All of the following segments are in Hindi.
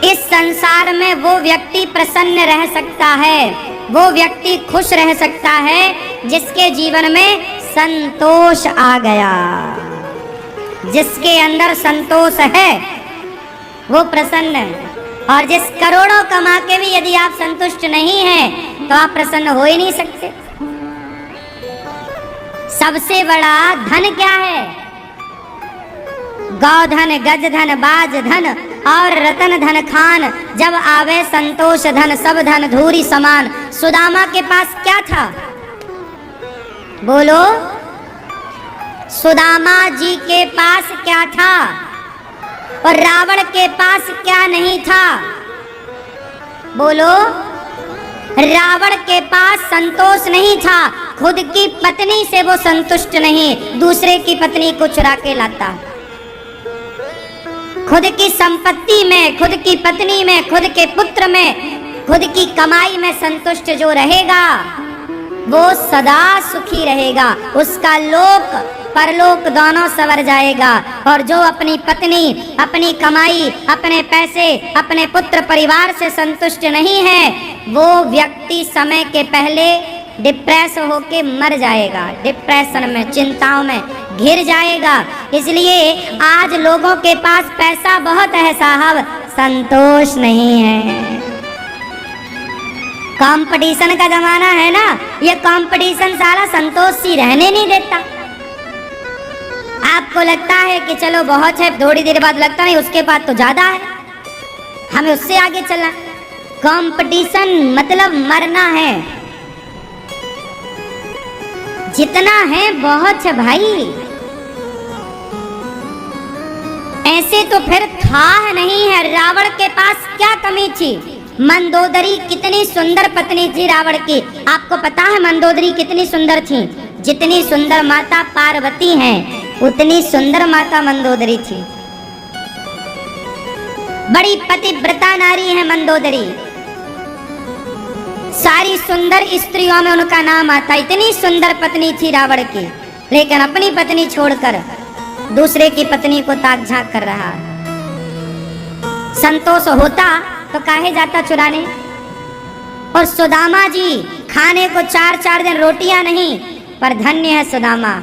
इस संसार में वो व्यक्ति प्रसन्न रह सकता है, वो व्यक्ति खुश रह सकता है जिसके जीवन में संतोष आ गया। जिसके अंदर संतोष है वो प्रसन्न है। और जिस करोड़ों कमा के भी यदि आप संतुष्ट नहीं हैं तो आप प्रसन्न हो ही नहीं सकते। सबसे बड़ा धन क्या है? गौधन, गजधन, बाजधन और रतन धन खान, जब आवे संतोष धन, सब धन धूरी समान। सुदामा के पास क्या था? बोलो, सुदामा जी के पास क्या था? और रावण के पास क्या नहीं था? बोलो, रावण के पास संतोष नहीं था। खुद की पत्नी से वो संतुष्ट नहीं, दूसरे की पत्नी को चुरा के लाता। खुद की संपत्ति में, खुद की पत्नी में, खुद के पुत्र में, खुद की कमाई में संतुष्ट जो रहेगा वो सदा सुखी रहेगा। उसका लोक परलोक दोनों सवर जाएगा। और जो अपनी पत्नी, अपनी कमाई, अपने पैसे, अपने पुत्र परिवार से संतुष्ट नहीं है, वो व्यक्ति समय के पहले डिप्रेस होके मर जाएगा। डिप्रेशन में, चिंताओं में घिर जाएगा। इसलिए आज लोगों के पास पैसा बहुत है साहब, संतोष नहीं है। कंपटीशन का जमाना है ना, ये कंपटीशन सारा संतोष सी रहने नहीं देता। आपको लगता है कि चलो बहुत है, थोड़ी देर बाद लगता नहीं उसके बाद तो ज्यादा है, हमें उससे आगे चलना। कंपटीशन मतलब मरना है। जितना है बहुत है भाई। ऐसे तो फिर था नहीं है। रावण के पास क्या कमी थी? मंदोदरी कितनी सुंदर पत्नी थी रावण की। आपको पता है मंदोदरी कितनी सुंदर थी? जितनी सुंदर माता पार्वती हैं उतनी सुंदर माता मंदोदरी थी। बड़ी पतिव्रता नारी है मंदोदरी। सारी सुंदर स्त्रियों में उनका नाम आता। इतनी सुंदर पत्नी थी रावण की, लेकिन अपनी पत्नी छोड़कर दूसरे की पत्नी को ताक झांक कर रहा। संतोष होता तो काहे जाता चुराने? और सुदामा जी खाने को 4-4 दिन रोटियां नहीं, पर धन्य है सुदामा।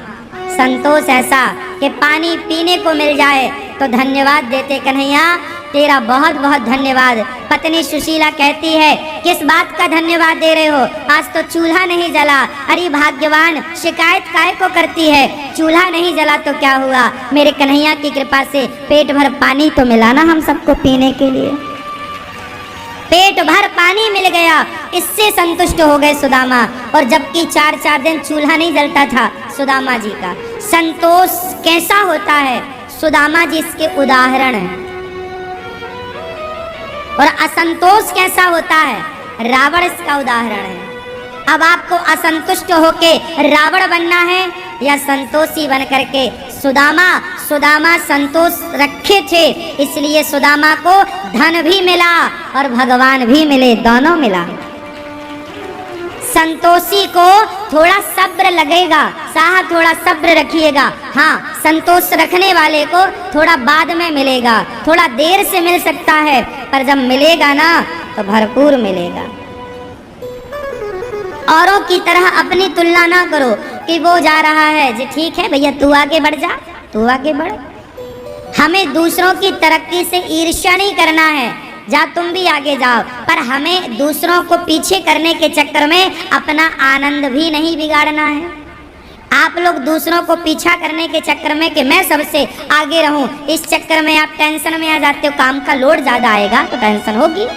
संतोष ऐसा कि पानी पीने को मिल जाए तो धन्यवाद देते, कन्हैया तेरा बहुत बहुत धन्यवाद। पत्नी सुशीला कहती है, किस बात का धन्यवाद दे रहे हो? आज तो चूल्हा नहीं जला। अरे भाग्यवान, शिकायत काहे को करती है? चूल्हा नहीं जला तो क्या हुआ? मेरे कन्हैया की कृपा से पेट भर पानी तो मिला ना हम सबको पीने के लिए। पेट भर पानी मिल गया, इससे संतुष्ट हो गए सुदामा। और जबकि 4-4 दिन चूल्हा नहीं जलता था सुदामा जी का। संतोष कैसा होता है? सुदामा जी इसके उदाहरण है। और असंतोष कैसा होता है? रावण इसका उदाहरण है। अब आपको असंतुष्ट होके रावण बनना है या संतोषी बन करके सुदामा संतोष रखे थे, इसलिए सुदामा को धन भी मिला और भगवान भी मिले, दोनों मिला। संतोषी को थोड़ा सब्र लगेगा, साहब थोड़ा सब्र रखिएगा। हाँ, संतोष रखने वाले को थोड़ा बाद में मिलेगा, थोड़ा देर से मिल सकता है, पर जब मिलेगा ना तो भरपूर मिलेगा। औरों की तरह अपनी तुलना ना करो कि वो जा रहा है जी, ठीक है भैया तू आगे बढ़ जा, तू आगे बढ़। हमें दूसरों की तरक्की से ईर्ष्या नहीं करना है, जा तुम भी आगे जाओ, पर हमें दूसरों को पीछे करने के चक्कर में अपना आनंद भी नहीं बिगाड़ना है। आप लोग दूसरों को पीछा करने के चक्कर में कि मैं सबसे आगे रहूं, इस चक्कर में आप टेंशन में आ जाते हो। काम का लोड ज्यादा आएगा तो टेंशन होगी।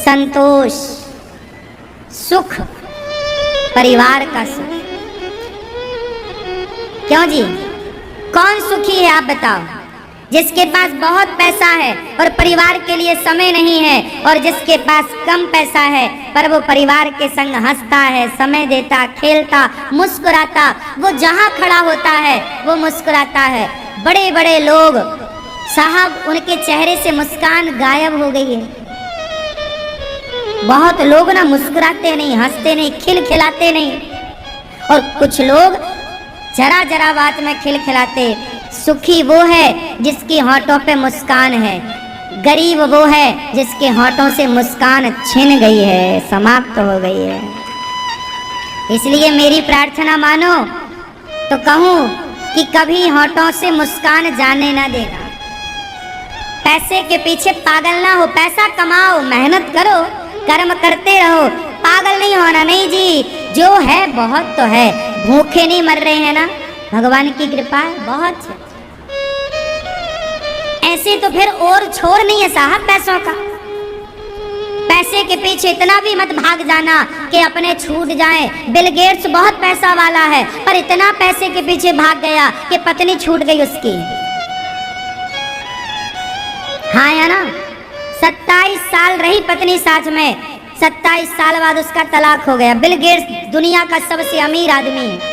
संतोष, सुख, परिवार का सुख। क्यों जी, कौन सुखी है आप बताओ? जिसके पास बहुत पैसा है और परिवार के लिए समय नहीं है, और जिसके पास कम पैसा है पर वो परिवार के संग हंसता है, समय देता, खेलता, मुस्कुराता। वो जहाँ खड़ा होता है वो मुस्कुराता है। बड़े बड़े लोग साहब, उनके चेहरे से मुस्कान गायब हो गई है। बहुत लोग ना मुस्कुराते नहीं, हंसते नहीं, खिलखिलाते नहीं, और कुछ लोग जरा जरा बात में खिलखिलाते। सुखी वो है जिसकी होठों पे मुस्कान है, गरीब वो है जिसके होठों से मुस्कान छिन गई है, समाप्त हो गई है। इसलिए मेरी प्रार्थना मानो तो कहूँ कि कभी होठों से मुस्कान जाने ना देगा। पैसे के पीछे पागल ना हो, पैसा कमाओ, मेहनत करो, कर्म करते रहो, पागल नहीं होना। नहीं जी, जो है बहुत तो है, भूखे नहीं मर रहे हैं ना, भगवान की कृपा है, बहुत है। ऐसे तो फिर और छोड़ नहीं है साहब पैसों का। पैसे के पीछे इतना भी मत भाग जाना कि अपने छूट जाए। बिल गेट्स बहुत पैसा वाला है, पर इतना पैसे के पीछे भाग गया कि पत्नी छूट गई उसकी। हाँ या ना, 27 साल रही पत्नी साथ में, 27 साल बाद उसका तलाक हो गया। बिल गेट्स दुनिया का सबसे अमीर आदमी है।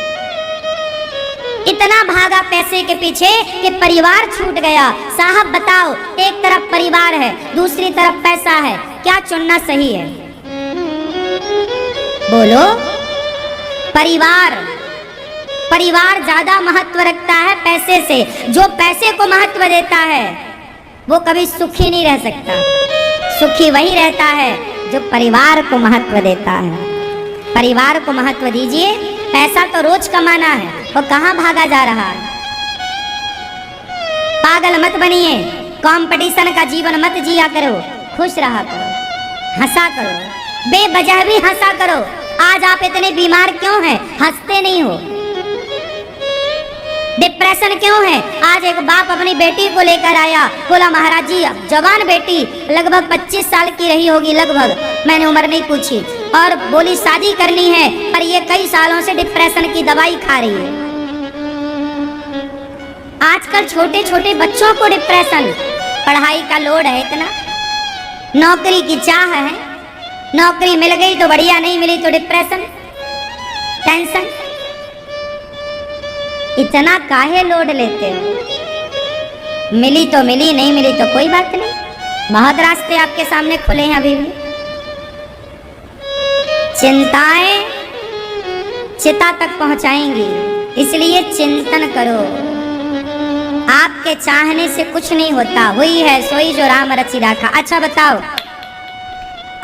इतना भागा पैसे के पीछे कि परिवार छूट गया। साहब बताओ, एक तरफ परिवार है, दूसरी तरफ पैसा है, क्या चुनना सही है? बोलो। परिवार ज्यादा महत्व रखता है पैसे से। जो पैसे को महत्व देता है वो कभी सुखी नहीं रह सकता। सुखी वही रहता है जो परिवार को महत्व देता है। परिवार को महत्व दीजिए। पैसा तो रोज कमाना है, वो कहाँ भागा जा रहा है। पागल मत बनिए, कंपटीशन का जीवन मत जिया करो, खुश रहा करो, हंसा करो, बेवजह भी हंसा करो। आज आप इतने बीमार क्यों हैं? हंसते नहीं हो। डिप्रेशन क्यों है? आज एक बाप अपनी बेटी को लेकर आया, बोला महाराज जी, जवान बेटी लगभग 25 साल की रही होगी, लगभग, मैंने उम्र नहीं पूछी, और बोली शादी करनी है, पर ये कई सालों से डिप्रेशन की दवाई खा रही है। आजकल छोटे छोटे बच्चों को डिप्रेशन, पढ़ाई का लोड है इतना, नौकरी की चाह है, नौकरी मिल गई तो बढ़िया, नहीं मिली तो डिप्रेशन, टेंशन। इतना काहे लोड लेते हो? मिली तो मिली, नहीं मिली तो कोई बात नहीं, बहुत रास्ते आपके सामने खुले हैं अभी भी। चिंताएं चिता तक पहुंचाएंगी, इसलिए चिंतन करो। आपके चाहने से कुछ नहीं होता, हुई है सोई जो राम रचि राखा। अच्छा बताओ,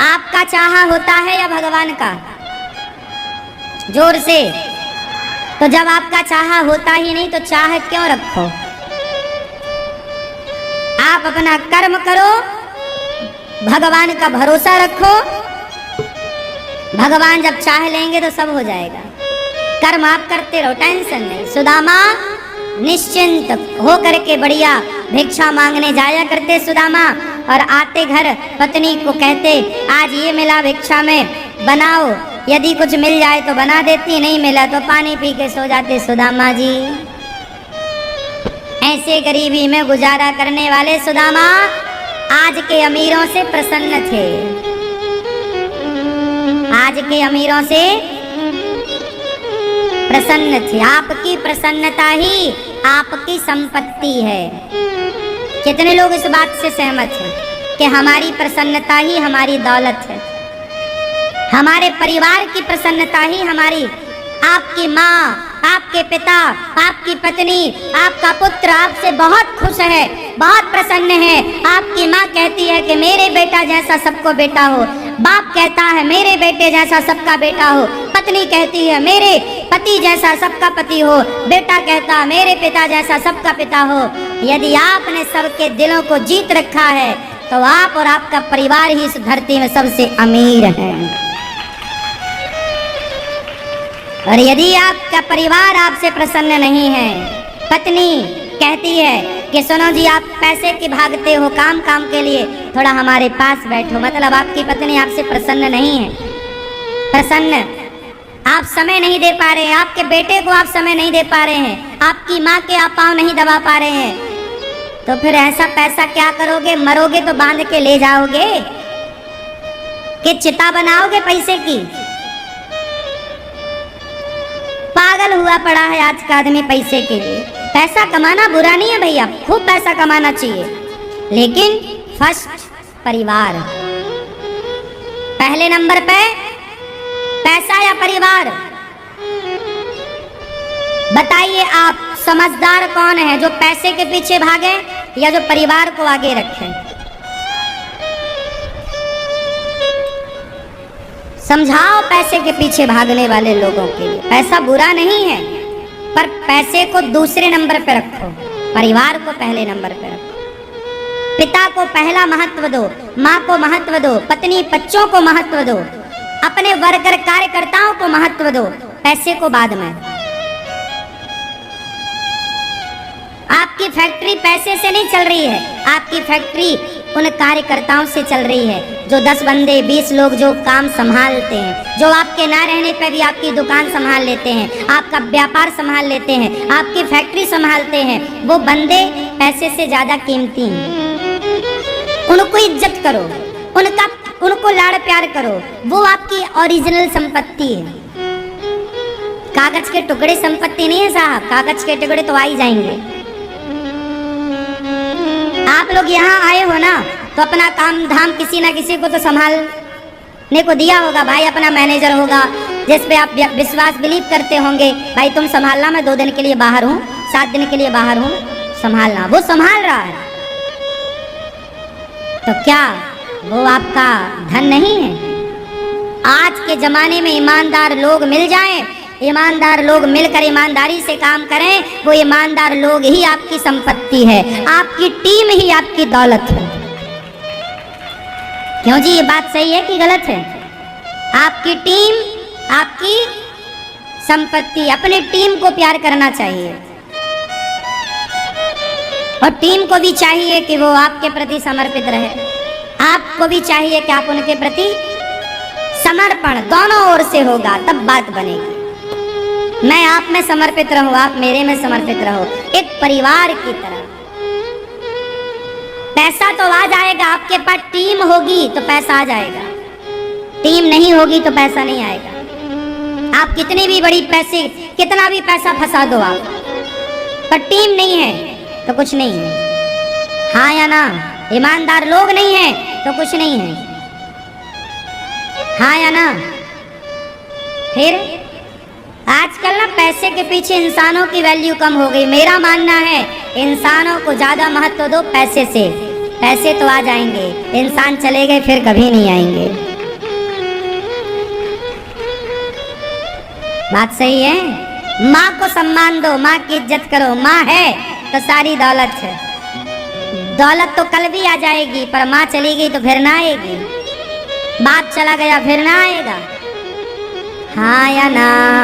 आपका चाहा होता है या भगवान का? जोर से। तो जब आपका चाहा होता ही नहीं तो चाह क्यों रखो? आप अपना कर्म करो, भगवान का भरोसा रखो, भगवान जब चाह लेंगे तो सब हो जाएगा। कर्म आप करते रहो, टेंशन नहीं। सुदामा निश्चिंत हो करके बढ़िया भिक्षा मांगने जाया करते सुदामा, और आते घर पत्नी को कहते, आज ये मिला भिक्षा में, बनाओ, यदि कुछ मिल जाए तो बना देती, नहीं मिला तो पानी पी के सो जाते सुदामा जी। ऐसे गरीबी में गुजारा करने वाले सुदामा आज के अमीरों से प्रसन्न थे। आज के अमीरों से प्रसन्न थे। आपकी प्रसन्नता ही आपकी संपत्ति है। कितने लोग इस बात से सहमत हैं कि हमारी प्रसन्नता ही हमारी दौलत है? हमारे परिवार की प्रसन्नता ही हमारी, आपकी माँ, आपके पिता, आपकी पत्नी, आपका पुत्र आपसे बहुत खुश है, बहुत प्रसन्न है। आपकी माँ कहती है कि मेरे बेटा जैसा सबको बेटा हो, बाप कहता है मेरे बेटे जैसा सबका बेटा हो, पत्नी कहती है मेरे पति जैसा सबका पति हो, बेटा कहता मेरे पिता जैसा सबका पिता हो। यदि आपने सबके दिलों को जीत रखा है तो आप और आपका परिवार ही इस धरती में सबसे अमीर है। और यदि आपका परिवार आपसे प्रसन्न नहीं है, पत्नी कहती है कि सुनो जी, आप पैसे की भागते हो काम काम के लिए, थोड़ा हमारे पास बैठो, मतलब आपकी पत्नी आपसे प्रसन्न नहीं है। प्रसन्न, आप समय नहीं दे पा रहे हैं, आपके बेटे को आप समय नहीं दे पा रहे हैं, आपकी माँ के आप पाँव नहीं दबा पा रहे हैं, तो फिर ऐसा पैसा क्या करोगे? मरोगे तो बांध के ले जाओगे कि चिता बनाओगे पैसे की? पागल हुआ पड़ा है आज का आदमी पैसे के लिए। पैसा कमाना बुरा नहीं है भैया, खूब पैसा कमाना चाहिए, लेकिन फर्स्ट परिवार, पहले नंबर पे पैसा या परिवार? बताइए आप, समझदार कौन है, जो पैसे के पीछे भागे या जो परिवार को आगे रखे? समझाओ पैसे के पीछे भागने वाले लोगों के लिए। पैसा बुरा नहीं है, पर पैसे को दूसरे नंबर पे रखो, परिवार को पहले नंबर पे रखो। पिता को पहला महत्व दो, माँ को महत्व दो, पत्नी बच्चों को महत्व दो, अपने वर्कर कार्यकर्ताओं को महत्व दो, पैसे को बाद में। आपकी फैक्ट्री पैसे से नहीं चल रही है, आपकी फैक्ट्री उन कार्यकर्ताओं से चल रही है जो 10 बंदे 20 लोग जो काम संभालते हैं, जो आपके ना रहने पे भी आपकी दुकान संभाल लेते हैं, आपका व्यापार संभाल लेते हैं, आपकी फैक्ट्री संभालते हैं। वो बंदे पैसे से ज्यादा कीमती हैं। उनको इज्जत करो, उनको लाड़ प्यार करो, वो आपकी ओरिजिनल संपत्ति है। कागज के टुकड़े संपत्ति नहीं है साहब, कागज के टुकड़े तो आ ही जाएंगे। आप लोग यहाँ आए हो ना, तो अपना काम धाम किसी ना किसी को तो संभालने को दिया होगा। भाई अपना मैनेजर होगा जिस पे आप विश्वास बिलीव करते होंगे, भाई तुम संभालना, मैं 2 दिन के लिए बाहर हूँ, 7 दिन के लिए बाहर हूँ, संभालना। वो संभाल रहा है, तो क्या वो आपका धन नहीं है? आज के जमाने में ईमानदार लोग मिल जाएं, ईमानदार लोग मिलकर ईमानदारी से काम करें, वो ईमानदार लोग ही आपकी संपत्ति है, आपकी टीम ही आपकी दौलत है। क्यों जी, ये बात सही है कि गलत है? आपकी टीम आपकी संपत्ति। अपनी टीम को प्यार करना चाहिए और टीम को भी चाहिए कि वो आपके प्रति समर्पित रहे। आपको भी चाहिए कि आप उनके प्रति समर्पण दोनों ओर से होगा, तब बात बनेगी। मैं आप में समर्पित रहूं, आप मेरे में समर्पित रहो, एक परिवार की तरह। पैसा तो आ जाएगा, आपके पास टीम होगी तो पैसा आ जाएगा, टीम नहीं होगी तो पैसा नहीं आएगा। आप कितनी भी बड़ी पैसे, कितना भी पैसा फंसा दो आप, पर टीम नहीं है तो कुछ नहीं है। हाँ या ना? ईमानदार लोग नहीं है तो कुछ नहीं है। हाँ या ना? फिर आजकल ना पैसे के पीछे इंसानों की वैल्यू कम हो गई। मेरा मानना है इंसानों को ज्यादा महत्व दो पैसे से। पैसे तो आ जाएंगे, इंसान चले गए फिर कभी नहीं आएंगे। बात सही है? माँ को सम्मान दो, माँ की इज्जत करो। माँ है तो सारी दौलत है। दौलत तो कल भी आ जाएगी, पर माँ चली गई तो फिर ना आएगी। बाप चला गया फिर ना आएगा। हाँ या ना?